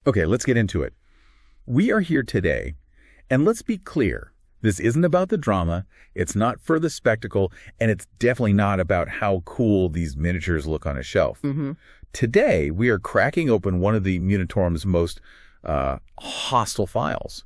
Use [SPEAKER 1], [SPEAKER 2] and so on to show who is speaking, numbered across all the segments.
[SPEAKER 1] Okay, let's get into it. We are here today, and let's be clear. This isn't about the drama, it's not for the spectacle, and it's definitely not about how cool these miniatures look on a shelf. Today, we are cracking open one of the Munitorum's most hostile files.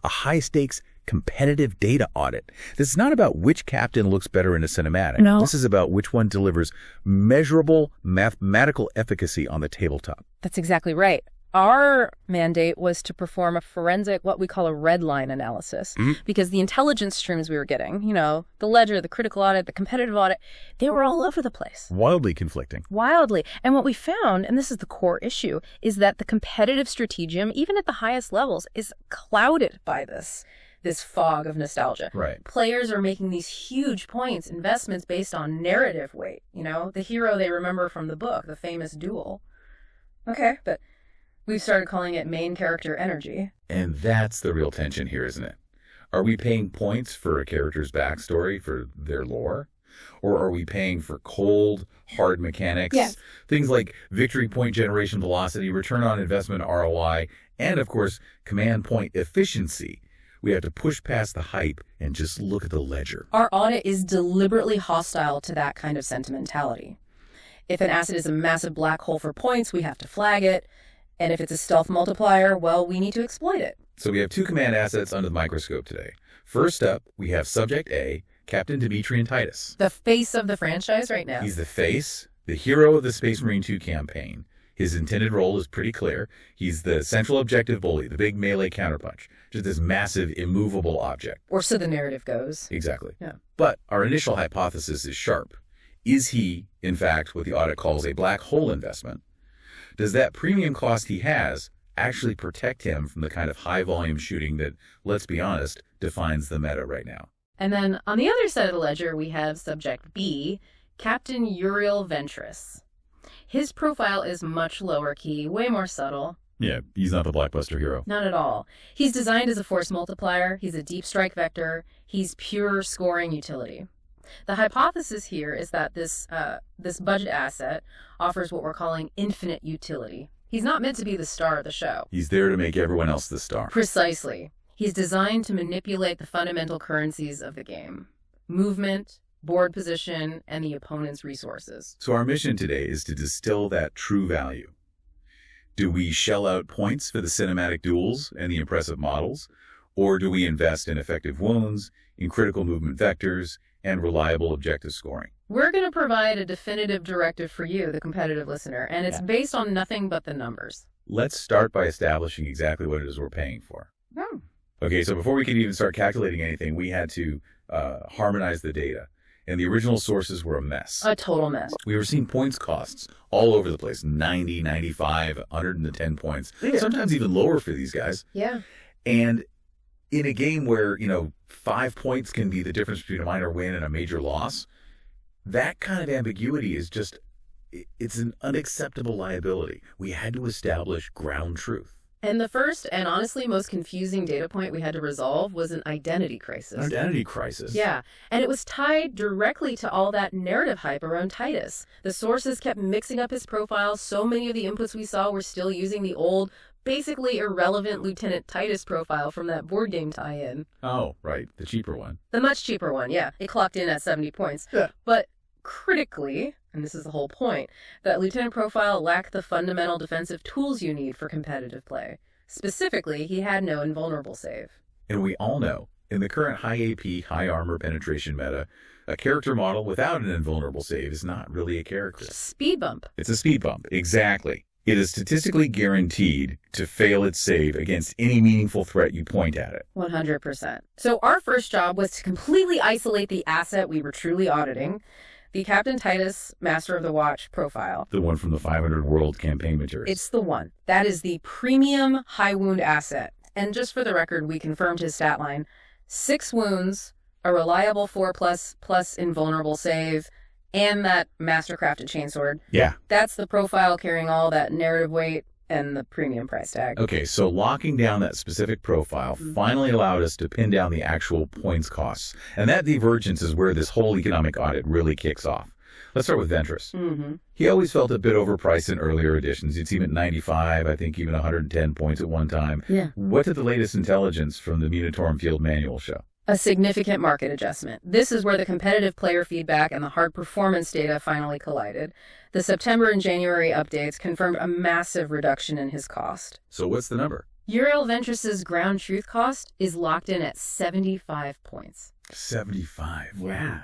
[SPEAKER 1] A high-stakes competitive data audit. This is not about which captain looks better in a cinematic.
[SPEAKER 2] No.
[SPEAKER 1] This is about which one delivers measurable mathematical efficacy on the tabletop.
[SPEAKER 2] That's exactly right. Our mandate was to perform a forensic, what we call a red line analysis, because the intelligence streams we were getting, the ledger, the critical audit, the competitive audit, they were all over the place.
[SPEAKER 1] Wildly conflicting.
[SPEAKER 2] Wildly. And what we found, and this is the core issue, is that the competitive strategium, even at the highest levels, is clouded by this fog of nostalgia.
[SPEAKER 1] Right.
[SPEAKER 2] Players are making these huge points, investments based on narrative weight, the hero they remember from the book, the famous duel. Okay, but we've started calling it main character energy.
[SPEAKER 1] And that's the real tension here, isn't it? Are we paying points for a character's backstory, for their lore? Or are we paying for cold, hard mechanics?
[SPEAKER 2] Yes.
[SPEAKER 1] Things like victory point generation velocity, return on investment ROI, and of course, command point efficiency. We have to push past the hype and just look at the ledger.
[SPEAKER 2] Our audit is deliberately hostile to that kind of sentimentality. If an asset is a massive black hole for points, we have to flag it. And if it's a stealth multiplier, well, we need to exploit it.
[SPEAKER 1] So we have two command assets under the microscope today. First up, we have Subject A, Captain Demetrian Titus.
[SPEAKER 2] The face of the franchise right now.
[SPEAKER 1] He's the face, the hero of the Space Marine 2 campaign. His intended role is pretty clear. He's the central objective bully, the big melee counterpunch. Just this massive, immovable object.
[SPEAKER 2] Or so the narrative goes.
[SPEAKER 1] Exactly.
[SPEAKER 2] Yeah.
[SPEAKER 1] But our initial hypothesis is sharp. Is he, in fact, what the audit calls a black hole investment? Does that premium cost he has actually protect him from the kind of high-volume shooting that, let's be honest, defines the meta right now?
[SPEAKER 2] And then on the other side of the ledger, we have Subject B, Captain Uriel Ventris. His profile is much lower key, way more subtle.
[SPEAKER 1] Yeah, he's not the blockbuster hero.
[SPEAKER 2] Not at all. He's designed as a force multiplier, he's a deep strike vector, he's pure scoring utility. The hypothesis here is that this budget asset offers what we're calling infinite utility. He's not meant to be the star of the show.
[SPEAKER 1] He's there to make everyone else the star.
[SPEAKER 2] Precisely. He's designed to manipulate the fundamental currencies of the game. Movement, board position, and the opponent's resources.
[SPEAKER 1] So our mission today is to distill that true value. Do we shell out points for the cinematic duels and the impressive models? Or do we invest in effective wounds, in critical movement vectors, and reliable objective scoring?
[SPEAKER 2] We're going to provide a definitive directive for you, the competitive listener, and it's based on nothing but the numbers.
[SPEAKER 1] Let's start by establishing exactly what it is we're paying for. Okay, so before we could even start calculating anything, we had to harmonize the data. And the original sources were a mess.
[SPEAKER 2] A total mess.
[SPEAKER 1] We were seeing points costs all over the place, 90, 95, 110 points, sometimes even lower for these guys.
[SPEAKER 2] Yeah.
[SPEAKER 1] And in a game where, 5 points can be the difference between a minor win and a major loss, that kind of ambiguity is just, it's an unacceptable liability. We had to establish ground truth.
[SPEAKER 2] And the first and honestly most confusing data point we had to resolve was an identity crisis.
[SPEAKER 1] Identity crisis?
[SPEAKER 2] Yeah, and it was tied directly to all that narrative hype around Titus. The sources kept mixing up his profile. So many of the inputs we saw were still using the old, basically irrelevant Lieutenant Titus profile from that board game tie-in.
[SPEAKER 1] Oh, right, the cheaper one.
[SPEAKER 2] The much cheaper one, yeah. It clocked in at 70 points.
[SPEAKER 1] Yeah.
[SPEAKER 2] But critically, and this is the whole point, that Lieutenant profile lacked the fundamental defensive tools you need for competitive play. Specifically, he had no invulnerable save.
[SPEAKER 1] And we all know, in the current high AP, high armor penetration meta, a character model without an invulnerable save is not really a character.
[SPEAKER 2] Speed bump.
[SPEAKER 1] It's a speed bump, exactly. It is statistically guaranteed to fail its save against any meaningful threat you point at it.
[SPEAKER 2] 100%. So our first job was to completely isolate the asset we were truly auditing, the Captain Titus Master of the Watch profile.
[SPEAKER 1] The one from the 500 World campaign materials.
[SPEAKER 2] It's the one. That is the premium high wound asset. And just for the record, we confirmed his stat line. 6 wounds, a reliable 4++ invulnerable save, and that mastercrafted chainsword.
[SPEAKER 1] Yeah.
[SPEAKER 2] That's the profile carrying all that narrative weight and the premium price tag.
[SPEAKER 1] Okay, so locking down that specific profile finally allowed us to pin down the actual points costs. And that divergence is where this whole economic audit really kicks off. Let's start with Ventris.
[SPEAKER 2] Mm-hmm.
[SPEAKER 1] He always felt a bit overpriced in earlier editions. You'd see him at 95, I think even 110 points at one time.
[SPEAKER 2] Yeah.
[SPEAKER 1] What did the latest intelligence from the Munitorum Field Manual show?
[SPEAKER 2] A significant market adjustment. This is where the competitive player feedback and the hard performance data finally collided. The September and January updates confirmed a massive reduction in his cost.
[SPEAKER 1] So what's the number?
[SPEAKER 2] Uriel Ventris' ground truth cost is locked in at 75 points.
[SPEAKER 1] 75, wow.
[SPEAKER 2] Yeah.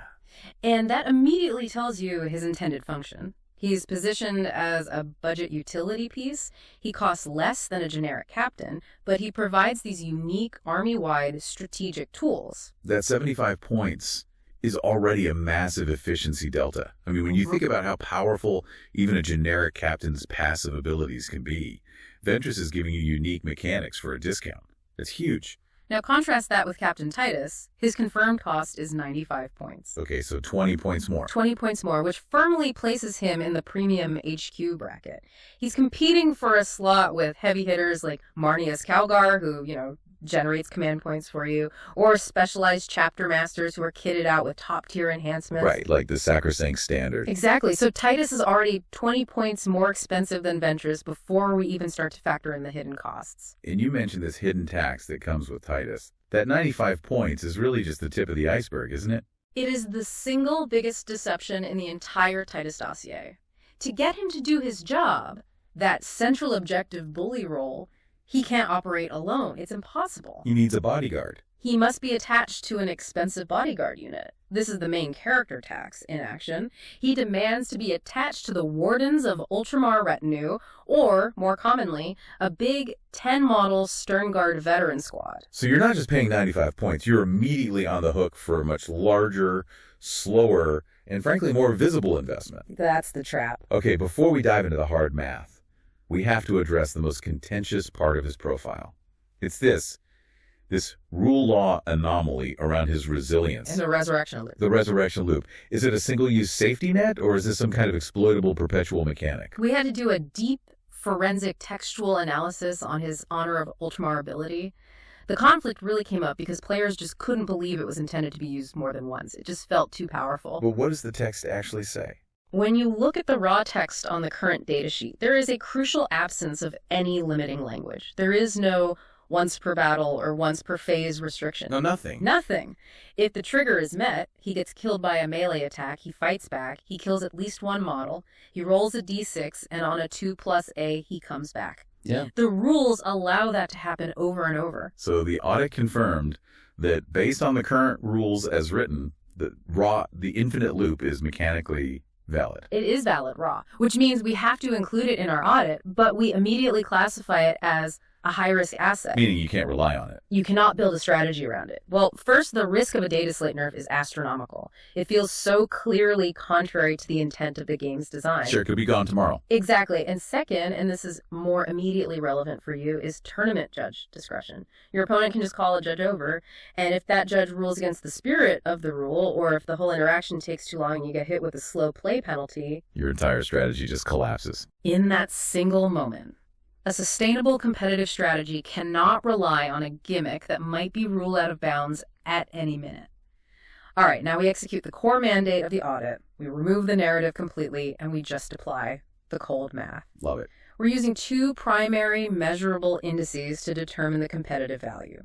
[SPEAKER 2] And that immediately tells you his intended function. He's positioned as a budget utility piece. He costs less than a generic captain, but he provides these unique army-wide strategic tools.
[SPEAKER 1] That 75 points is already a massive efficiency delta. I mean, when you think about how powerful even a generic captain's passive abilities can be, Ventris is giving you unique mechanics for a discount. That's huge.
[SPEAKER 2] Now contrast that with Captain Titus. His confirmed cost is 95 points.
[SPEAKER 1] Okay, so 20 points more.
[SPEAKER 2] 20 points more, which firmly places him in the premium HQ bracket. He's competing for a slot with heavy hitters like Marnius Calgar, who, generates command points for you, or specialized chapter masters who are kitted out with top-tier enhancements.
[SPEAKER 1] Right, like the sacrosanct standard.
[SPEAKER 2] Exactly. So Titus is already 20 points more expensive than Ventris before we even start to factor in the hidden costs.
[SPEAKER 1] And you mentioned this hidden tax that comes with Titus. That 95 points is really just the tip of the iceberg, isn't it?
[SPEAKER 2] It is the single biggest deception in the entire Titus dossier. To get him to do his job, that central objective bully role, he can't operate alone. It's impossible.
[SPEAKER 1] He needs a bodyguard.
[SPEAKER 2] He must be attached to an expensive bodyguard unit. This is the main character tax in action. He demands to be attached to the wardens of Ultramar retinue, or, more commonly, a big 10-model Stern Guard veteran squad.
[SPEAKER 1] So you're not just paying 95 points. You're immediately on the hook for a much larger, slower, and frankly more visible investment.
[SPEAKER 2] That's the trap.
[SPEAKER 1] Okay, before we dive into the hard math, we have to address the most contentious part of his profile. It's this rule law anomaly around his resilience.
[SPEAKER 2] And the resurrection loop.
[SPEAKER 1] The resurrection loop. Is it a single-use safety net, or is this some kind of exploitable perpetual mechanic?
[SPEAKER 2] We had to do a deep forensic textual analysis on his Honor of Ultramar ability. The conflict really came up because players just couldn't believe it was intended to be used more than once. It just felt too powerful.
[SPEAKER 1] But what does the text actually say?
[SPEAKER 2] When you look at the raw text on the current datasheet, there is a crucial absence of any limiting language. There is no once per battle or once per phase restriction.
[SPEAKER 1] No, nothing.
[SPEAKER 2] Nothing. If the trigger is met, he gets killed by a melee attack, he fights back, he kills at least one model, he rolls a d6, and on a 2+A, he comes back.
[SPEAKER 1] Yeah.
[SPEAKER 2] The rules allow that to happen over and over.
[SPEAKER 1] So the audit confirmed that based on the current rules as written, the infinite loop is mechanically valid.
[SPEAKER 2] It is valid raw, which means we have to include it in our audit, but we immediately classify it as a high-risk asset.
[SPEAKER 1] Meaning you can't rely on it.
[SPEAKER 2] You cannot build a strategy around it. Well, first, the risk of a data slate nerf is astronomical. It feels so clearly contrary to the intent of the game's design.
[SPEAKER 1] Sure, it could be gone tomorrow.
[SPEAKER 2] Exactly. And second, and this is more immediately relevant for you, is tournament judge discretion. Your opponent can just call a judge over, and if that judge rules against the spirit of the rule, or if the whole interaction takes too long and you get hit with a slow play penalty,
[SPEAKER 1] your entire strategy just collapses.
[SPEAKER 2] In that single moment. A sustainable competitive strategy cannot rely on a gimmick that might be ruled out of bounds at any minute. All right, now we execute the core mandate of the audit, we remove the narrative completely, and we just apply the cold math.
[SPEAKER 1] Love it.
[SPEAKER 2] We're using two primary measurable indices to determine the competitive value.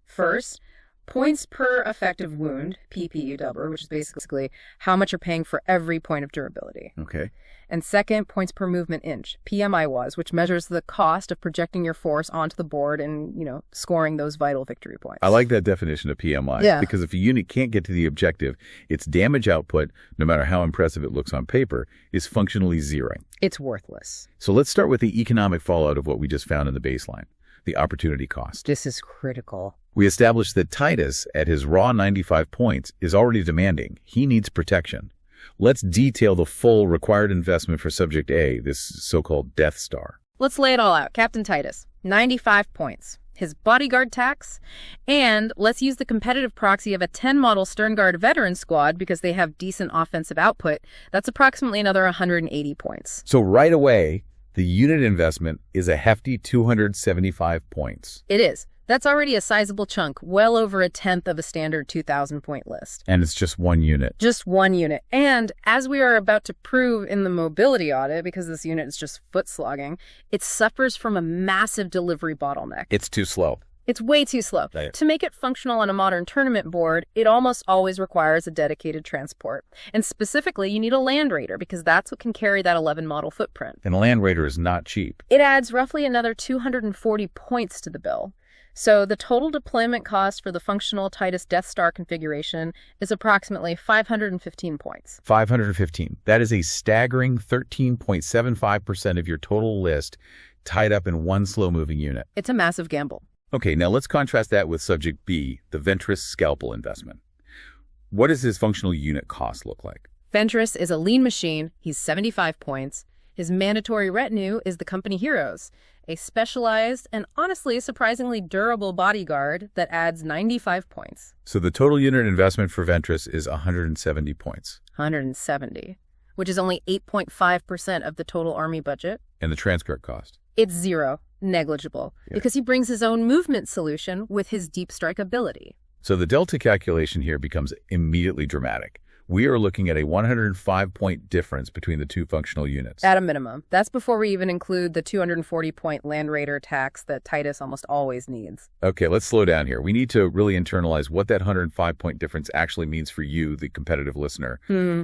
[SPEAKER 2] First, points per effective wound, PPEW, which is basically how much you're paying for every point of durability.
[SPEAKER 1] Okay.
[SPEAKER 2] And second, points per movement inch, PMI, which measures the cost of projecting your force onto the board and, scoring those vital victory points.
[SPEAKER 1] I like that definition of PMI.
[SPEAKER 2] Yeah.
[SPEAKER 1] Because if a unit can't get to the objective, its damage output, no matter how impressive it looks on paper, is functionally zeroing.
[SPEAKER 2] It's worthless.
[SPEAKER 1] So let's start with the economic fallout of what we just found in the baseline, the opportunity cost.
[SPEAKER 2] This is critical.
[SPEAKER 1] We established that Titus, at his raw 95 points, is already demanding. He needs protection. Let's detail the full required investment for Subject A, this so-called Death Star.
[SPEAKER 2] Let's lay it all out. Captain Titus, 95 points. His bodyguard tax, and let's use the competitive proxy of a 10-model Stern Guard veteran squad because they have decent offensive output. That's approximately another 180 points.
[SPEAKER 1] So right away, the unit investment is a hefty 275 points.
[SPEAKER 2] It is. That's already a sizable chunk, well over a tenth of a standard 2,000-point list.
[SPEAKER 1] And it's just one unit.
[SPEAKER 2] Just one unit. And as we are about to prove in the mobility audit, because this unit is just foot slogging, it suffers from a massive delivery bottleneck.
[SPEAKER 1] It's too slow.
[SPEAKER 2] It's way too slow.
[SPEAKER 1] Right.
[SPEAKER 2] To make it functional on a modern tournament board, it almost always requires a dedicated transport. And specifically, you need a Land Raider because that's what can carry that 11 model footprint.
[SPEAKER 1] And a Land Raider is not cheap.
[SPEAKER 2] It adds roughly another 240 points to the bill. So the total deployment cost for the functional Titus Death Star configuration is approximately 515 points.
[SPEAKER 1] 515. That is a staggering 13.75% of your total list tied up in one slow-moving unit.
[SPEAKER 2] It's a massive gamble.
[SPEAKER 1] Okay, now let's contrast that with Subject B, the Ventris Scalpel investment. What does his functional unit cost look like?
[SPEAKER 2] Ventris is a lean machine. He's 75 points. His mandatory retinue is the company heroes, a specialized and honestly surprisingly durable bodyguard that adds 95 points.
[SPEAKER 1] So the total unit investment for Ventris is 170 points.
[SPEAKER 2] 170, which is only 8.5% of the total army budget.
[SPEAKER 1] And the transcript cost?
[SPEAKER 2] It's zero. Negligible, because he brings his own movement solution with his Deep Strike ability.
[SPEAKER 1] So the delta calculation here becomes immediately dramatic. We are looking at a 105-point difference between the two functional units.
[SPEAKER 2] At a minimum. That's before we even include the 240-point Land Raider tax that Titus almost always needs.
[SPEAKER 1] Okay, let's slow down here. We need to really internalize what that 105-point difference actually means for you, the competitive listener.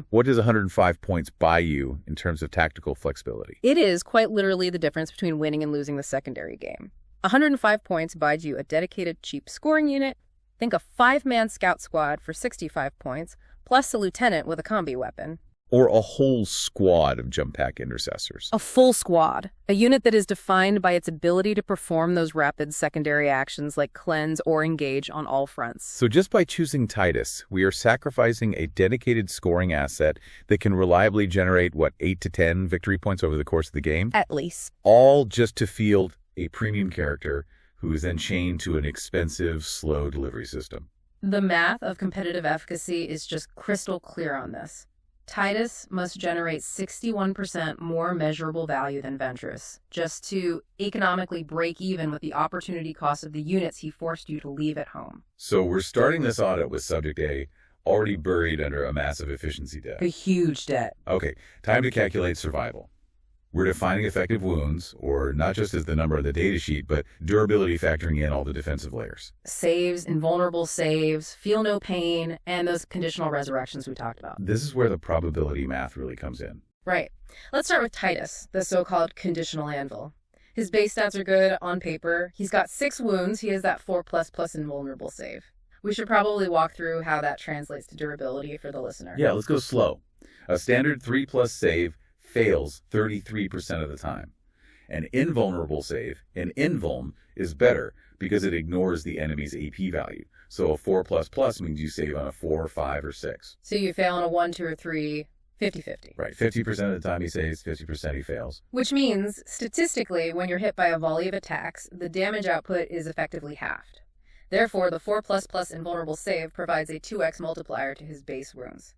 [SPEAKER 1] What does 105 points buy you in terms of tactical flexibility?
[SPEAKER 2] It is quite literally the difference between winning and losing the secondary game. 105 points buys you a dedicated cheap scoring unit. Think a 5-man scout squad for 65 points, plus a lieutenant with a combi weapon.
[SPEAKER 1] Or a whole squad of jump pack intercessors.
[SPEAKER 2] A full squad. A unit that is defined by its ability to perform those rapid secondary actions like cleanse or engage on all fronts.
[SPEAKER 1] So just by choosing Titus, we are sacrificing a dedicated scoring asset that can reliably generate, 8 to 10 victory points over the course of the game?
[SPEAKER 2] At least.
[SPEAKER 1] All just to field a premium character who is then chained to an expensive, slow delivery system.
[SPEAKER 2] The math of competitive efficacy is just crystal clear on this. Titus must generate 61% more measurable value than Ventris, just to economically break even with the opportunity cost of the units he forced you to leave at home.
[SPEAKER 1] So we're starting this audit with Subject A, already buried under a massive efficiency debt.
[SPEAKER 2] A huge debt.
[SPEAKER 1] Okay, time to calculate survival. We're defining effective wounds, or not just as the number on the datasheet, but durability factoring in all the defensive layers.
[SPEAKER 2] Saves, invulnerable saves, feel no pain, and those conditional resurrections we talked about.
[SPEAKER 1] This is where the probability math really comes in.
[SPEAKER 2] Right. Let's start with Titus, the so-called conditional Anvil. His base stats are good on paper. He's got 6 wounds. He has that 4++ invulnerable save. We should probably walk through how that translates to durability for the listener.
[SPEAKER 1] Yeah, let's go slow. A standard 3+ save fails 33% of the time. An invulnerable save, an invuln, is better because it ignores the enemy's AP value. So a 4++ means you save on a 4, 5, or 6.
[SPEAKER 2] So you fail on a 1, 2, or 3, 50-50.
[SPEAKER 1] Right, 50% of the time he saves, 50% he fails.
[SPEAKER 2] Which means, statistically, when you're hit by a volley of attacks, the damage output is effectively halved. Therefore, the 4++ invulnerable save provides a 2x multiplier to his base wounds.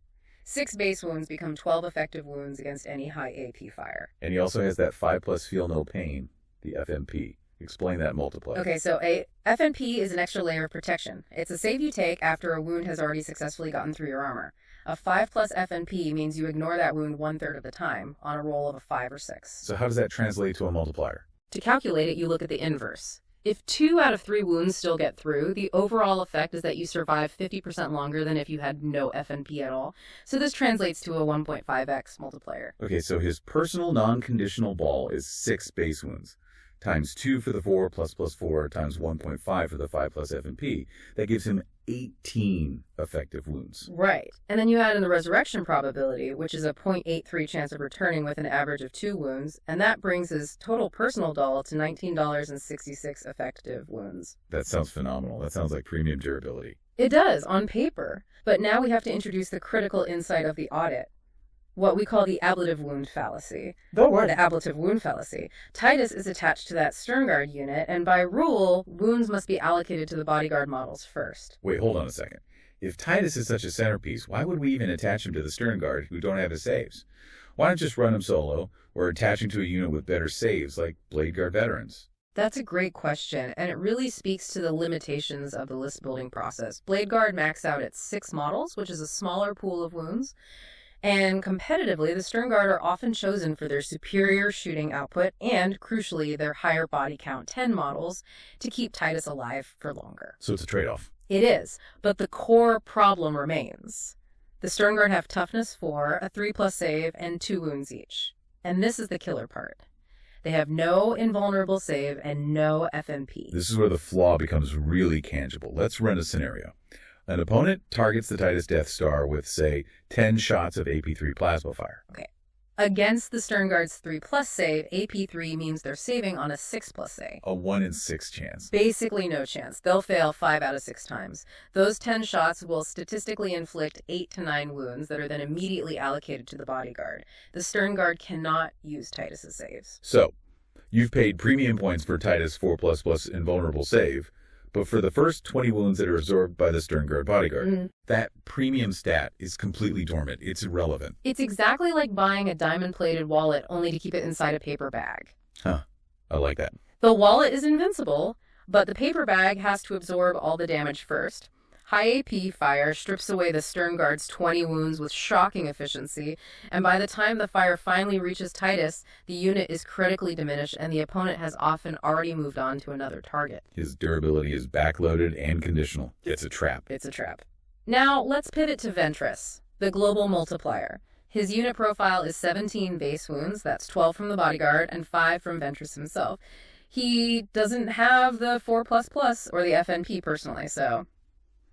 [SPEAKER 2] 6 base wounds become 12 effective wounds against any high AP fire.
[SPEAKER 1] And he also has that 5+ feel no pain, the FMP. Explain that multiplier.
[SPEAKER 2] Okay, so a FNP is an extra layer of protection. It's a save you take after a wound has already successfully gotten through your armor. A 5+ FNP means you ignore that wound 1/3 of the time on a roll of a 5 or 6.
[SPEAKER 1] So how does that translate to a multiplier?
[SPEAKER 2] To calculate it, you look at the inverse. If 2 out of 3 wounds still get through, the overall effect is that you survive 50% longer than if you had no FNP at all. So this translates to a 1.5x multiplier.
[SPEAKER 1] Okay, so his personal non-conditional ball is 6 base wounds, times 2 for the 4++4, times 1.5 for the 5+ FNP. That gives him 18 effective wounds.
[SPEAKER 2] Right. And then you add in the resurrection probability, which is a 0.83 chance of returning with an average of 2 wounds, and that brings his total personal doll to $19.66 effective wounds.
[SPEAKER 1] That sounds phenomenal. That sounds like premium durability.
[SPEAKER 2] It does, on paper. But now we have to introduce the critical insight of the audit. What we call the ablative wound fallacy. The ablative wound fallacy. Titus is attached to that Sternguard unit, and by rule, wounds must be allocated to the bodyguard models first.
[SPEAKER 1] Wait, hold on a second. If Titus is such a centerpiece, why would we even attach him to the Sternguard who don't have his saves? Why not just run him solo, or attach him to a unit with better saves like Blade Guard veterans?
[SPEAKER 2] That's a great question, and it really speaks to the limitations of the list building process. Blade Guard maxed out at 6 models, which is a smaller pool of wounds. And competitively, the Stern Guard are often chosen for their superior shooting output and, crucially, their higher body count 10 models to keep Titus alive for longer.
[SPEAKER 1] So it's a trade-off.
[SPEAKER 2] It is, but the core problem remains. The Stern Guard have toughness 4, a 3+ save, and 2 wounds each. And this is the killer part. They have no invulnerable save and no FMP.
[SPEAKER 1] This is where the flaw becomes really tangible. Let's run a scenario. An opponent targets the Titus Death Star with, say, 10 shots of AP3 plasma fire.
[SPEAKER 2] Okay. Against the Stern Guard's 3+ save, AP3 means they're saving on a 6+ save.
[SPEAKER 1] A 1 in 6 chance.
[SPEAKER 2] Basically no chance. They'll fail 5 out of 6 times. Those 10 shots will statistically inflict 8 to 9 wounds that are then immediately allocated to the bodyguard. The Stern Guard cannot use Titus's saves.
[SPEAKER 1] So, you've paid premium points for Titus 4++ invulnerable save, but for the first 20 wounds that are absorbed by the Stern Guard bodyguard, that premium stat is completely dormant. It's irrelevant.
[SPEAKER 2] It's exactly like buying a diamond-plated wallet only to keep it inside a paper bag.
[SPEAKER 1] Huh. I like that.
[SPEAKER 2] The wallet is invincible, but the paper bag has to absorb all the damage first. High AP fire strips away the Stern Guard's 20 wounds with shocking efficiency, and by the time the fire finally reaches Titus, the unit is critically diminished and the opponent has often already moved on to another target.
[SPEAKER 1] His durability is backloaded and conditional. It's a trap.
[SPEAKER 2] It's a trap. Now, let's pivot to Ventris, the global multiplier. His unit profile is 17 base wounds, that's 12 from the bodyguard and 5 from Ventris himself. He doesn't have the 4++ or the FNP personally, so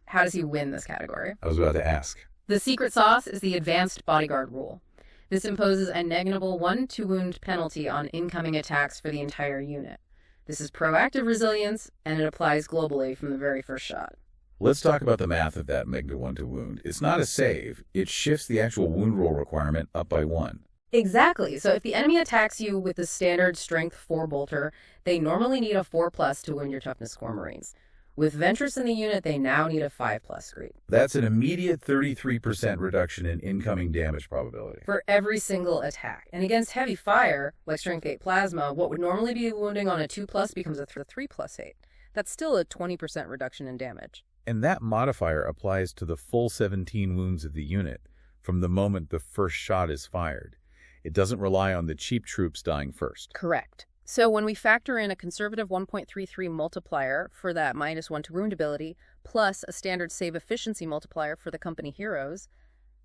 [SPEAKER 2] how does he win this category?
[SPEAKER 1] I was about to ask.
[SPEAKER 2] The secret sauce is the advanced bodyguard rule. This imposes a negligible 1-2 wound penalty on incoming attacks for the entire unit. This is proactive resilience, and it applies globally from the very first shot.
[SPEAKER 1] Let's talk about the math of that negative 1-2 wound. It's not a save. It shifts the actual wound roll requirement up by 1.
[SPEAKER 2] Exactly. So if the enemy attacks you with the standard strength 4 bolter, they normally need a 4+ to win your toughness score Marines. With Ventris in the unit, they now need a 5+ grade.
[SPEAKER 1] That's an immediate 33% reduction in incoming damage probability.
[SPEAKER 2] For every single attack. And against heavy fire, like strength 8 plasma, what would normally be wounding on a 2+ becomes a 3+8. That's still a 20% reduction in damage.
[SPEAKER 1] And that modifier applies to the full 17 wounds of the unit from the moment the first shot is fired. It doesn't rely on the cheap troops dying first.
[SPEAKER 2] Correct. So when we factor in a conservative 1.33 multiplier for that -1 to wound ability, plus a standard save efficiency multiplier for the company heroes,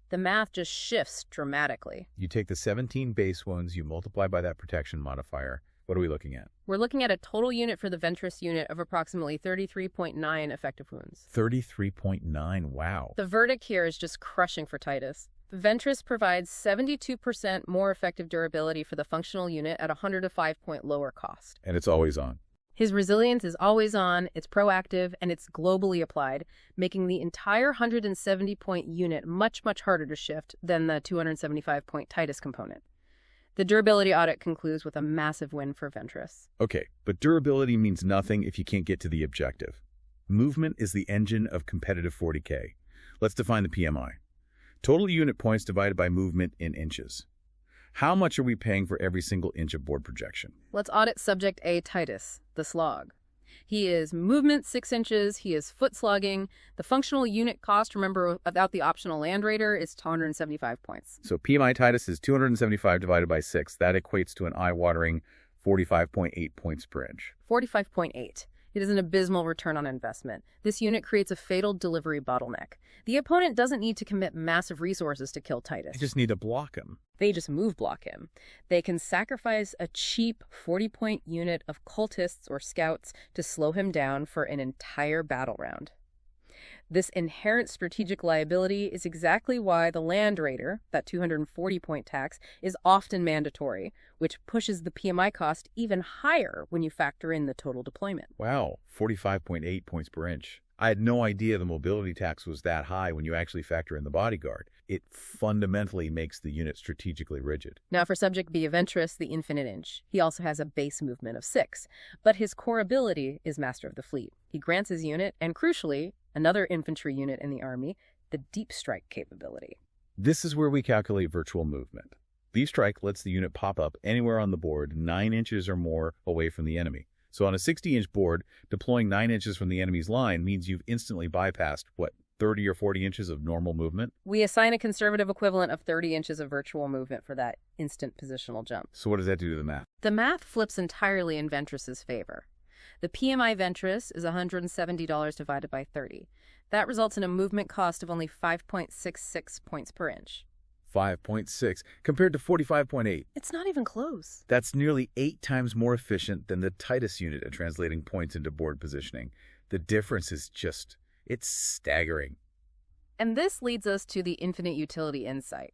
[SPEAKER 2] the math just shifts dramatically.
[SPEAKER 1] You take the 17 base wounds, you multiply by that protection modifier. What are we looking at?
[SPEAKER 2] We're looking at a total unit for the Ventris unit of approximately 33.9 effective wounds.
[SPEAKER 1] 33.9, wow.
[SPEAKER 2] The verdict here is just crushing for Titus. Ventris provides 72% more effective durability for the functional unit at a 105-point lower cost.
[SPEAKER 1] And it's always on.
[SPEAKER 2] His resilience is always on, it's proactive, and it's globally applied, making the entire 170-point unit much, much harder to shift than the 275-point Titus component. The durability audit concludes with a massive win for Ventris.
[SPEAKER 1] Okay, but durability means nothing if you can't get to the objective. Movement is the engine of competitive 40k. Let's define the PMI. Total unit points divided by movement in inches. How much are we paying for every single inch of board projection?
[SPEAKER 2] Let's audit subject A, Titus, the slog. He is movement 6 inches, he is foot slogging. The functional unit cost, remember, without the optional Land Raider, is 275 points.
[SPEAKER 1] So PMI Titus is 275 divided by 6. That equates to an eye-watering 45.8 points per inch.
[SPEAKER 2] 45.8. It is an abysmal return on investment. This unit creates a fatal delivery bottleneck. The opponent doesn't need to commit massive resources to kill Titus.
[SPEAKER 1] They just need to block him.
[SPEAKER 2] They just move block him. They can sacrifice a cheap 40-point unit of cultists or scouts to slow him down for an entire battle round. This inherent strategic liability is exactly why the Land Raider, that 240-point tax, is often mandatory, which pushes the PMI cost even higher when you factor in the total deployment.
[SPEAKER 1] Wow, 45.8 points per inch. I had no idea the mobility tax was that high when you actually factor in the bodyguard. It fundamentally makes the unit strategically rigid.
[SPEAKER 2] Now for subject B, Ventris, the infinite inch. He also has a base movement of 6, but his core ability is Master of the Fleet. He grants his unit, and crucially, another infantry unit in the army, the Deep Strike capability.
[SPEAKER 1] This is where we calculate virtual movement. Deep Strike lets the unit pop up anywhere on the board 9 inches or more away from the enemy. So on a 60-inch board, deploying 9 inches from the enemy's line means you've instantly bypassed, what, 30 or 40 inches of normal movement?
[SPEAKER 2] We assign a conservative equivalent of 30 inches of virtual movement for that instant positional jump.
[SPEAKER 1] So what does that do to the math?
[SPEAKER 2] The math flips entirely in Ventris's favor. The PMI Ventris is $170 divided by 30. That results in a movement cost of only 5.66 points per inch.
[SPEAKER 1] 5.6 compared to 45.8.
[SPEAKER 2] It's not even close.
[SPEAKER 1] That's nearly 8 times more efficient than the Titus unit at translating points into board positioning. The difference is just, it's staggering.
[SPEAKER 2] And this leads us to the infinite utility insight.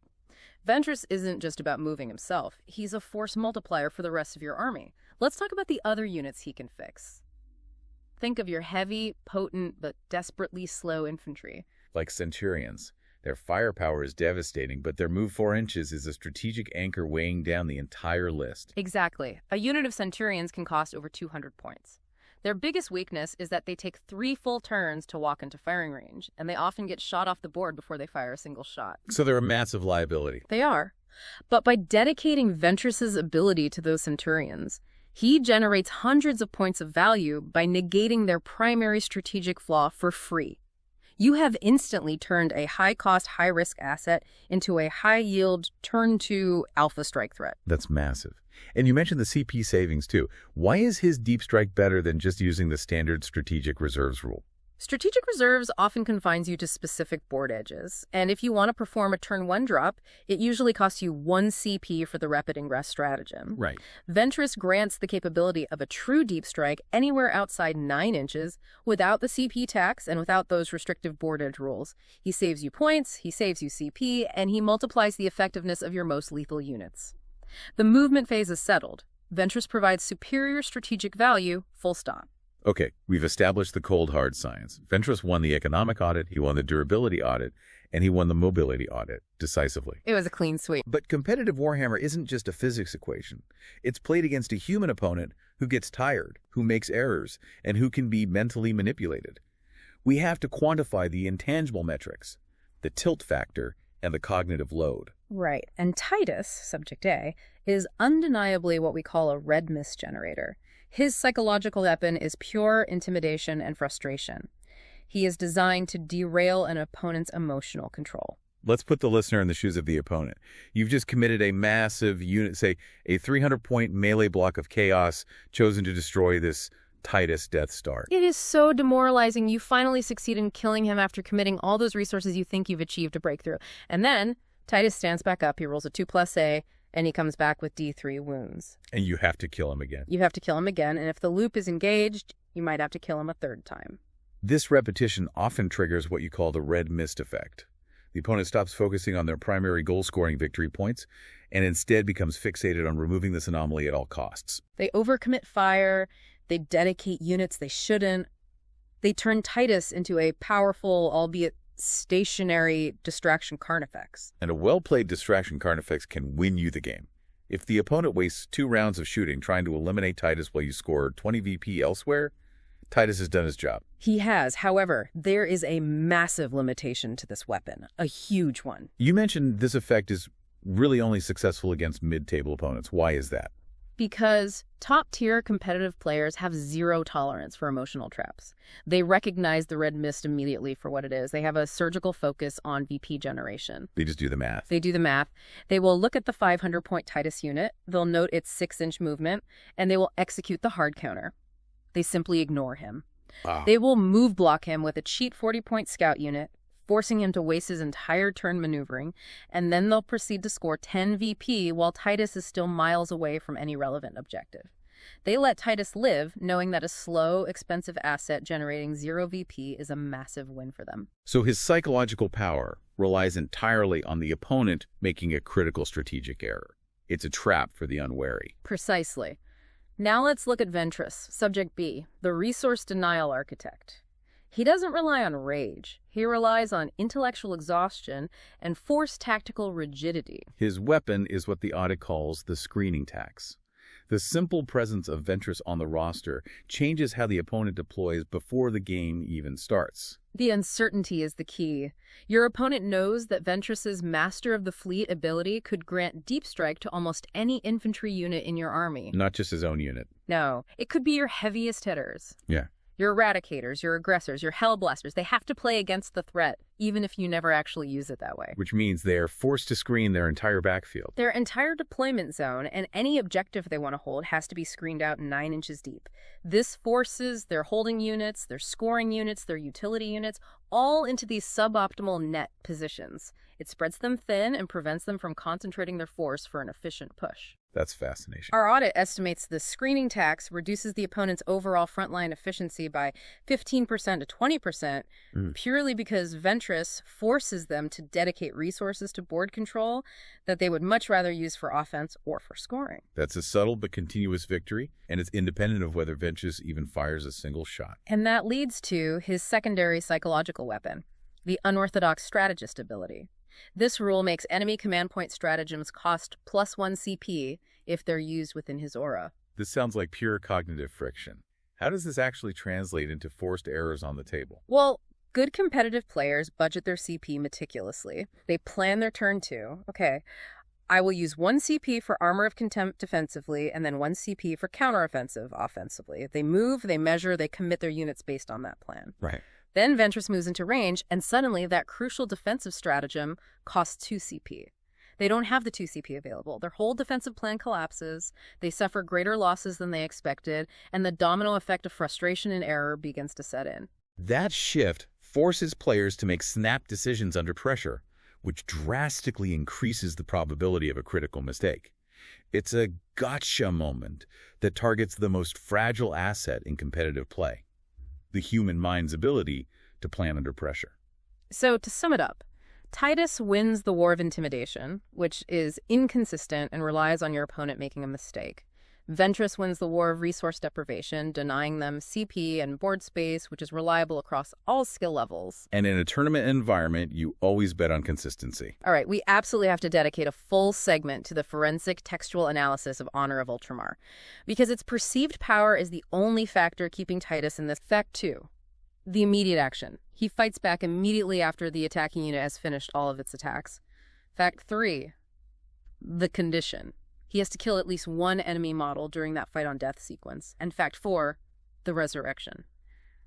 [SPEAKER 2] Ventris isn't just about moving himself. He's a force multiplier for the rest of your army. Let's talk about the other units he can fix. Think of your heavy, potent, but desperately slow infantry.
[SPEAKER 1] Like Centurions. Their firepower is devastating, but their move 4 inches is a strategic anchor weighing down the entire list.
[SPEAKER 2] Exactly. A unit of Centurions can cost over 200 points. Their biggest weakness is that they take 3 full turns to walk into firing range, and they often get shot off the board before they fire a single shot.
[SPEAKER 1] So they're a massive liability.
[SPEAKER 2] They are. But by dedicating Ventris's ability to those Centurions, he generates hundreds of points of value by negating their primary strategic flaw for free. You have instantly turned a high-cost, high-risk asset into a high-yield, turn-to alpha strike threat.
[SPEAKER 1] That's massive. And you mentioned the CP savings, too. Why is his Deep Strike better than just using the standard strategic reserves rule?
[SPEAKER 2] Strategic reserves often confines you to specific board edges, and if you want to perform a turn 1 drop, it usually costs you 1 CP for the Rapid Ingress stratagem.
[SPEAKER 1] Right.
[SPEAKER 2] Ventris grants the capability of a true deep strike anywhere outside 9 inches without the CP tax and without those restrictive board edge rules. He saves you points, he saves you CP, and he multiplies the effectiveness of your most lethal units. The movement phase is settled. Ventris provides superior strategic value, full stop.
[SPEAKER 1] Okay, we've established the cold hard science. Ventris won the economic audit, he won the durability audit, and he won the mobility audit decisively.
[SPEAKER 2] It was a clean sweep.
[SPEAKER 1] But competitive Warhammer isn't just a physics equation. It's played against a human opponent who gets tired, who makes errors, and who can be mentally manipulated. We have to quantify the intangible metrics, the tilt factor, and the cognitive load.
[SPEAKER 2] Right, and Titus, subject A, is undeniably what we call a red mist generator. His psychological weapon is pure intimidation and frustration. He is designed to derail an opponent's emotional control.
[SPEAKER 1] Let's put the listener in the shoes of the opponent. You've just committed a massive unit, say a 300-point melee block of chaos chosen to destroy this Titus Death Star.
[SPEAKER 2] It is so demoralizing. You finally succeed in killing him after committing all those resources you think you've achieved a breakthrough. And then Titus stands back up, he rolls a 2+A, and he comes back with D3 wounds.
[SPEAKER 1] And you have to kill him again.
[SPEAKER 2] You have to kill him again, and if the loop is engaged, you might have to kill him a 3rd time.
[SPEAKER 1] This repetition often triggers what you call the red mist effect. The opponent stops focusing on their primary goal-scoring victory points and instead becomes fixated on removing this anomaly at all costs.
[SPEAKER 2] They overcommit fire, they dedicate units they shouldn't. They turn Titus into a powerful, albeit stationary, distraction carnifex.
[SPEAKER 1] And a well-played distraction carnifex can win you the game. If the opponent wastes 2 rounds of shooting trying to eliminate Titus while you score 20 VP elsewhere, Titus has done his job.
[SPEAKER 2] He has. However, there is a massive limitation to this weapon, a huge one.
[SPEAKER 1] You mentioned this effect is really only successful against mid-table opponents. Why is that?
[SPEAKER 2] Because top-tier competitive players have 0 tolerance for emotional traps. They recognize the red mist immediately for what it is. They have a surgical focus on VP generation.
[SPEAKER 1] They just do the math.
[SPEAKER 2] They do the math. They will look at the 500-point Titus unit, they'll note its 6-inch movement, and they will execute the hard counter. They simply ignore him.
[SPEAKER 1] Wow.
[SPEAKER 2] They will move block him with a cheat 40-point scout unit, forcing him to waste his entire turn maneuvering, and then they'll proceed to score 10 VP while Titus is still miles away from any relevant objective. They let Titus live, knowing that a slow, expensive asset generating 0 VP is a massive win for them.
[SPEAKER 1] So his psychological power relies entirely on the opponent making a critical strategic error. It's a trap for the unwary.
[SPEAKER 2] Precisely. Now let's look at Ventris, subject B, the resource denial architect. He doesn't rely on rage. He relies on intellectual exhaustion and forced tactical rigidity.
[SPEAKER 1] His weapon is what the audit calls the screening tax. The simple presence of Ventris on the roster changes how the opponent deploys before the game even starts.
[SPEAKER 2] The uncertainty is the key. Your opponent knows that Ventris's Master of the Fleet ability could grant Deep Strike to almost any infantry unit in your army.
[SPEAKER 1] Not just his own unit.
[SPEAKER 2] No, it could be your heaviest hitters.
[SPEAKER 1] Yeah.
[SPEAKER 2] Your Eradicators, your Aggressors, your Hellblasters. They have to play against the threat, even if you never actually use it that way.
[SPEAKER 1] Which means they're forced to screen their entire backfield.
[SPEAKER 2] Their entire deployment zone and any objective they want to hold has to be screened out 9 inches deep. This forces their holding units, their scoring units, their utility units, all into these suboptimal net positions. It spreads them thin and prevents them from concentrating their force for an efficient push.
[SPEAKER 1] That's fascinating.
[SPEAKER 2] Our audit estimates the screening tax reduces the opponent's overall frontline efficiency by 15% to 20%, purely because Ventris forces them to dedicate resources to board control that they would much rather use for offense or for scoring.
[SPEAKER 1] That's a subtle but continuous victory, and it's independent of whether Ventris even fires a single shot.
[SPEAKER 2] And that leads to his secondary psychological weapon, the unorthodox strategist ability. This rule makes enemy command point stratagems cost +1 CP if they're used within his aura.
[SPEAKER 1] This sounds like pure cognitive friction. How does this actually translate into forced errors on the table?
[SPEAKER 2] Well, good competitive players budget their CP meticulously. They plan their turn too. Okay, I will use 1 CP for Armor of Contempt defensively and then 1 CP for counteroffensive offensively. They move, they measure, they commit their units based on that plan.
[SPEAKER 1] Right.
[SPEAKER 2] Then Ventris moves into range, and suddenly that crucial defensive stratagem costs 2 CP. They don't have the 2 CP available. Their whole defensive plan collapses, they suffer greater losses than they expected, and the domino effect of frustration and error begins to set in.
[SPEAKER 1] That shift forces players to make snap decisions under pressure, which drastically increases the probability of a critical mistake. It's a gotcha moment that targets the most fragile asset in competitive play, the human mind's ability to plan under pressure.
[SPEAKER 2] So to sum it up, Titus wins the war of intimidation, which is inconsistent and relies on your opponent making a mistake. Ventris wins the war of resource deprivation, denying them CP and board space, which is reliable across all skill levels.
[SPEAKER 1] And in a tournament environment, you always bet on consistency.
[SPEAKER 2] All right, we absolutely have to dedicate a full segment to the forensic textual analysis of Honor of Ultramar, because its perceived power is the only factor keeping Titus in this. Fact 2. The immediate action. He fights back immediately after the attacking unit has finished all of its attacks. Fact 3. The condition. He has to kill at least 1 enemy model during that fight on death sequence. And fact 4, the resurrection.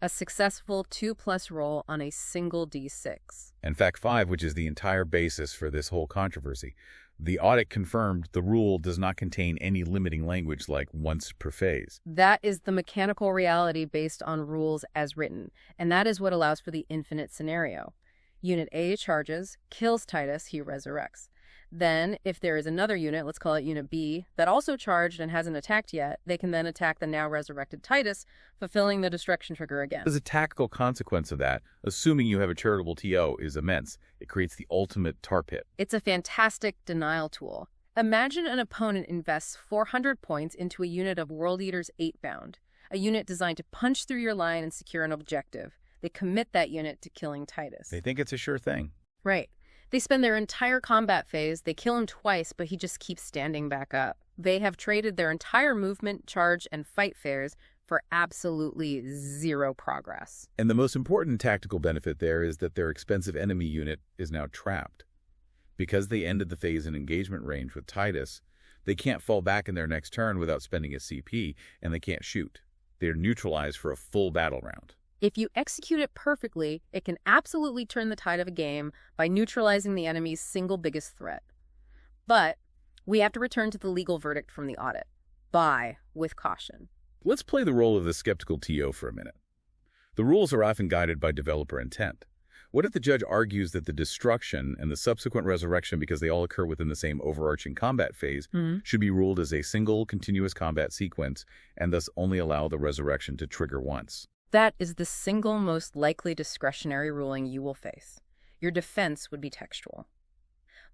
[SPEAKER 2] A successful 2+ roll on a single D6.
[SPEAKER 1] And fact 5, which is the entire basis for this whole controversy. The audit confirmed the rule does not contain any limiting language like once per phase.
[SPEAKER 2] That is the mechanical reality based on rules as written, and that is what allows for the infinite scenario. Unit A charges, kills Titus, he resurrects. Then, if there is another unit, let's call it Unit B, that also charged and hasn't attacked yet, they can then attack the now resurrected Titus, fulfilling the destruction trigger again.
[SPEAKER 1] There's a tactical consequence of that, assuming you have a charitable TO, is immense. It creates the ultimate tar pit.
[SPEAKER 2] It's a fantastic denial tool. Imagine an opponent invests 400 points into a unit of World Eaters 8-bound, a unit designed to punch through your line and secure an objective. They commit that unit to killing Titus.
[SPEAKER 1] They think it's a sure thing.
[SPEAKER 2] Right. They spend their entire combat phase, they kill him twice, but he just keeps standing back up. They have traded their entire movement, charge, and fight phase for absolutely 0 progress.
[SPEAKER 1] And the most important tactical benefit there is that their expensive enemy unit is now trapped. Because they ended the phase in engagement range with Titus, they can't fall back in their next turn without spending a CP, and they can't shoot. They're neutralized for a full battle round.
[SPEAKER 2] If you execute it perfectly, it can absolutely turn the tide of a game by neutralizing the enemy's single biggest threat. But we have to return to the legal verdict from the audit. Buy with caution.
[SPEAKER 1] Let's play the role of the skeptical TO for a minute. The rules are often guided by developer intent. What if the judge argues that the destruction and the subsequent resurrection, because they all occur within the same overarching combat phase, should be ruled as a single continuous combat sequence and thus only allow the resurrection to trigger once?
[SPEAKER 2] That is the single most likely discretionary ruling you will face. Your defense would be textual.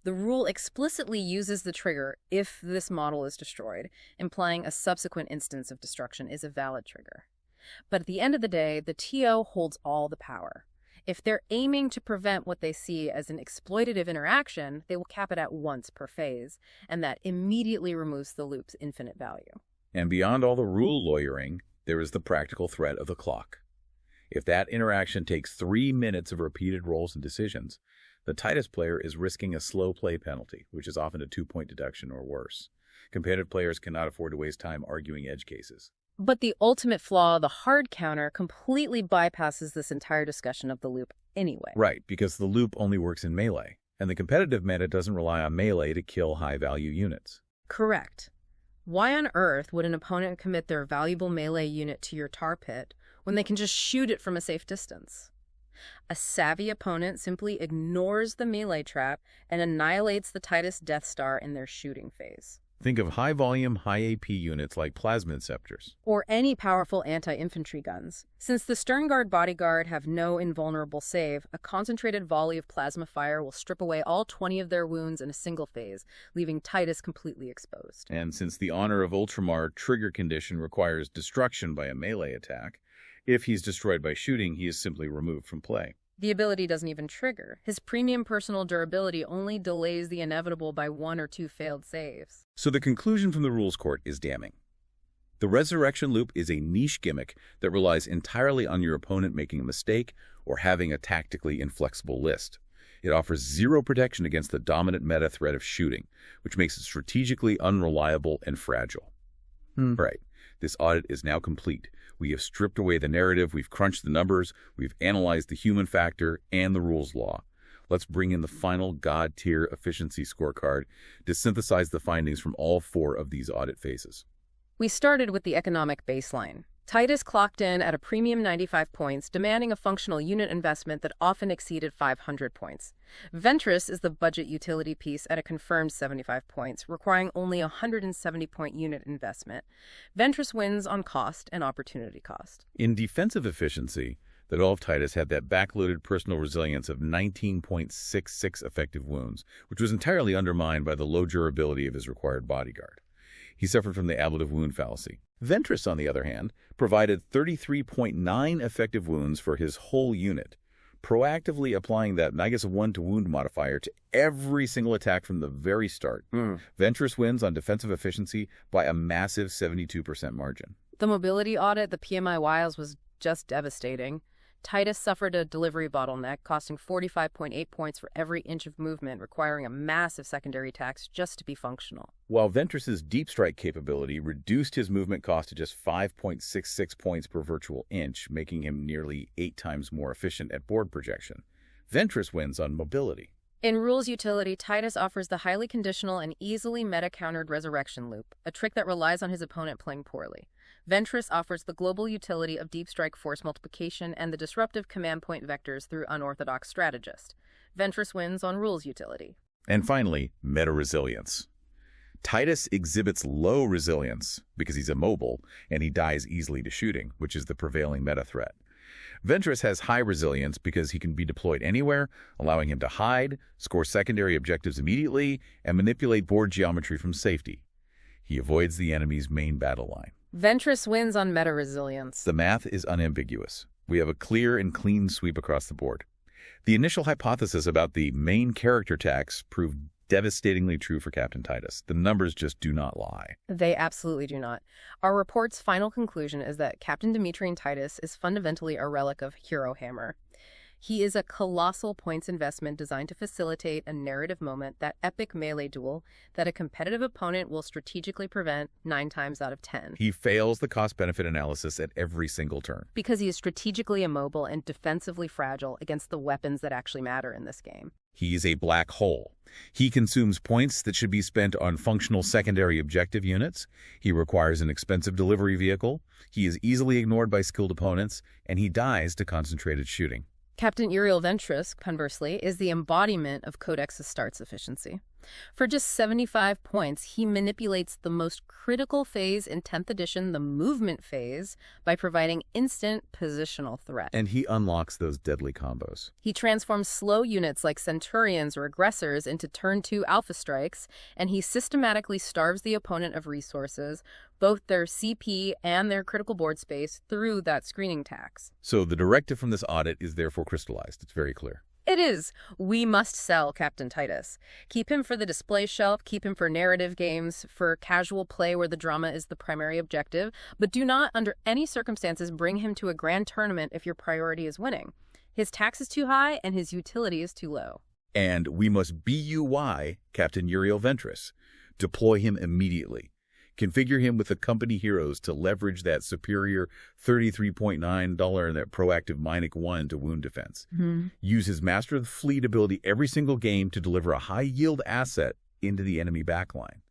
[SPEAKER 2] The rule explicitly uses the trigger if this model is destroyed, implying a subsequent instance of destruction is a valid trigger. But at the end of the day, the TO holds all the power. If they're aiming to prevent what they see as an exploitative interaction, they will cap it at once per phase, and that immediately removes the loop's infinite value.
[SPEAKER 1] And beyond all the rule lawyering, there is the practical threat of the clock. If that interaction takes 3 minutes of repeated rolls and decisions, the Titus player is risking a slow play penalty, which is often a 2-point deduction or worse. Competitive players cannot afford to waste time arguing edge cases.
[SPEAKER 2] But the ultimate flaw, the hard counter, completely bypasses this entire discussion of the loop anyway.
[SPEAKER 1] Right, because the loop only works in melee, and the competitive meta doesn't rely on melee to kill high-value units.
[SPEAKER 2] Correct. Why on earth would an opponent commit their valuable melee unit to your tar pit when they can just shoot it from a safe distance? A savvy opponent simply ignores the melee trap and annihilates the Titus Death Star in their shooting phase.
[SPEAKER 1] Think of high-volume, high-AP units like Plasmid Scepters.
[SPEAKER 2] Or any powerful anti-infantry guns. Since the Sternguard bodyguard have no invulnerable save, a concentrated volley of plasma fire will strip away all 20 of their wounds in a single phase, leaving Titus completely exposed.
[SPEAKER 1] And since the Honor of Ultramar trigger condition requires destruction by a melee attack, if he's destroyed by shooting, he is simply removed from play.
[SPEAKER 2] The ability doesn't even trigger. His premium personal durability only delays the inevitable by 1 or 2 failed saves.
[SPEAKER 1] So the conclusion from the rules court is damning. The resurrection loop is a niche gimmick that relies entirely on your opponent making a mistake or having a tactically inflexible list. It offers zero protection against the dominant meta threat of shooting, which makes it strategically unreliable and fragile. Right. This audit is now complete. We have stripped away the narrative, we've crunched the numbers, we've analyzed the human factor and the rules law. Let's bring in the final God-tier efficiency scorecard to synthesize the findings from all 4 of these audit phases.
[SPEAKER 2] We started with the economic baseline. Titus clocked in at a premium 95 points, demanding a functional unit investment that often exceeded 500 points. Ventris is the budget utility piece at a confirmed 75 points, requiring only a 170-point unit investment. Ventris wins on cost and opportunity cost.
[SPEAKER 1] In defensive efficiency, the Doll of Titus had that backloaded personal resilience of 19.66 effective wounds, which was entirely undermined by the low durability of his required bodyguard. He suffered from the ablative wound fallacy. Ventris, on the other hand, provided 33.9 effective wounds for his whole unit, proactively applying that -1 to wound modifier to every single attack from the very start. Ventris wins on defensive efficiency by a massive 72% margin.
[SPEAKER 2] The mobility audit, the PMI Wiles, was just devastating. Titus suffered a delivery bottleneck, costing 45.8 points for every inch of movement, requiring a massive secondary tax just to be functional.
[SPEAKER 1] While Ventris's Deep Strike capability reduced his movement cost to just 5.66 points per virtual inch, making him nearly 8 times more efficient at board projection, Ventris wins on mobility.
[SPEAKER 2] In rules utility, Titus offers the highly conditional and easily meta-countered resurrection loop, a trick that relies on his opponent playing poorly. Ventris offers the global utility of deep strike force multiplication and the disruptive command point vectors through unorthodox strategist. Ventris wins on rules utility.
[SPEAKER 1] And finally, meta resilience. Titus exhibits low resilience because he's immobile and he dies easily to shooting, which is the prevailing meta threat. Ventris has high resilience because he can be deployed anywhere, allowing him to hide, score secondary objectives immediately, and manipulate board geometry from safety. He avoids the enemy's main battle line.
[SPEAKER 2] Ventris wins on meta resilience.
[SPEAKER 1] The math is unambiguous. We have a clear and clean sweep across the board. The initial hypothesis about the main character tax proved devastatingly true for Captain Titus. The numbers just do not lie.
[SPEAKER 2] They absolutely do not. Our report's final conclusion is that Captain Demetrian Titus is fundamentally a relic of Hero Hammer. He is a colossal points investment designed to facilitate a narrative moment, that epic melee duel that a competitive opponent will strategically prevent 9 times out of 10.
[SPEAKER 1] He fails the cost-benefit analysis at every single turn.
[SPEAKER 2] Because he is strategically immobile and defensively fragile against the weapons that actually matter in this game.
[SPEAKER 1] He's a black hole. He consumes points that should be spent on functional secondary objective units. He requires an expensive delivery vehicle. He is easily ignored by skilled opponents, and he dies to concentrated shooting.
[SPEAKER 2] Captain Uriel Ventris, conversely, is the embodiment of Codex's starts efficiency. For just 75 points, he manipulates the most critical phase in 10th edition, the movement phase, by providing instant positional threat.
[SPEAKER 1] And he unlocks those deadly combos.
[SPEAKER 2] He transforms slow units like Centurions or Aggressors into turn 2 alpha strikes, and he systematically starves the opponent of resources, both their CP and their critical board space, through that screening tax.
[SPEAKER 1] So the directive from this audit is therefore crystallized. It's very clear.
[SPEAKER 2] It is. We must sell Captain Titus. Keep him for the display shelf, keep him for narrative games, for casual play where the drama is the primary objective, but do not, under any circumstances, bring him to a grand tournament if your priority is winning. His tax is too high and his utility is too low.
[SPEAKER 1] And we must BUY Captain Uriel Ventris. Deploy him immediately. Configure him with the company heroes to leverage that superior $33.9 and that proactive Minic 1 to wound defense. Use his Master of the Fleet ability every single game to deliver a high-yield asset into the enemy backline.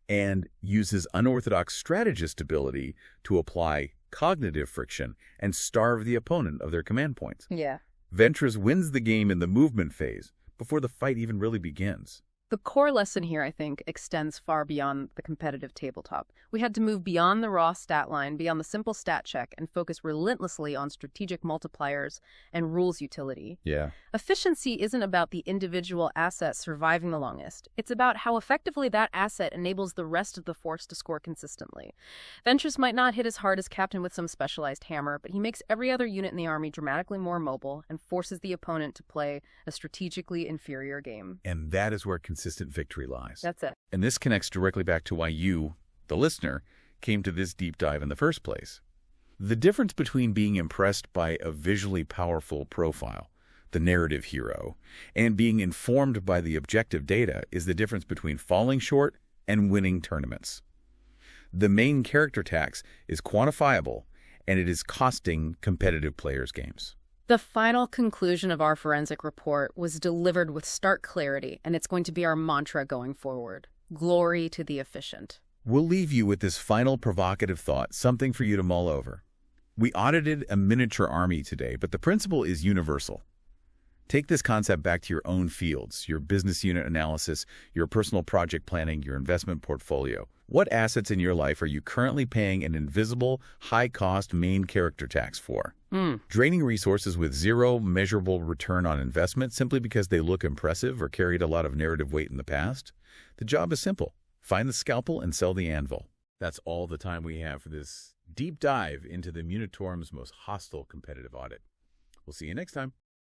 [SPEAKER 1] And use his unorthodox strategist ability to apply cognitive friction and starve the opponent of their command points.
[SPEAKER 2] Yeah.
[SPEAKER 1] Ventris wins the game in the movement phase before the fight even really begins.
[SPEAKER 2] The core lesson here, I think, extends far beyond the competitive tabletop. We had to move beyond the raw stat line, beyond the simple stat check, and focus relentlessly on strategic multipliers and rules utility.
[SPEAKER 1] Yeah.
[SPEAKER 2] Efficiency isn't about the individual asset surviving the longest. It's about how effectively that asset enables the rest of the force to score consistently. Ventris might not hit as hard as Captain with some specialized hammer, but he makes every other unit in the army dramatically more mobile and forces the opponent to play a strategically inferior game.
[SPEAKER 1] And that is where consistent victory lies.
[SPEAKER 2] That's it.
[SPEAKER 1] And this connects directly back to why you, the listener, came to this deep dive in the first place. The difference between being impressed by a visually powerful profile, the narrative hero, and being informed by the objective data is the difference between falling short and winning tournaments. The main character tax is quantifiable, and it is costing competitive players games.
[SPEAKER 2] The final conclusion of our forensic report was delivered with stark clarity, and it's going to be our mantra going forward. Glory to the efficient.
[SPEAKER 1] We'll leave you with this final provocative thought, something for you to mull over. We audited a miniature army today, but the principle is universal. Take this concept back to your own fields, your business unit analysis, your personal project planning, your investment portfolio. What assets in your life are you currently paying an invisible, high-cost main character tax for? Draining resources with zero measurable return on investment simply because they look impressive or carried a lot of narrative weight in the past? The job is simple. Find the Scalpel and sell the Anvil. That's all the time we have for this deep dive into the Munitorm's most hostile competitive audit. We'll see you next time.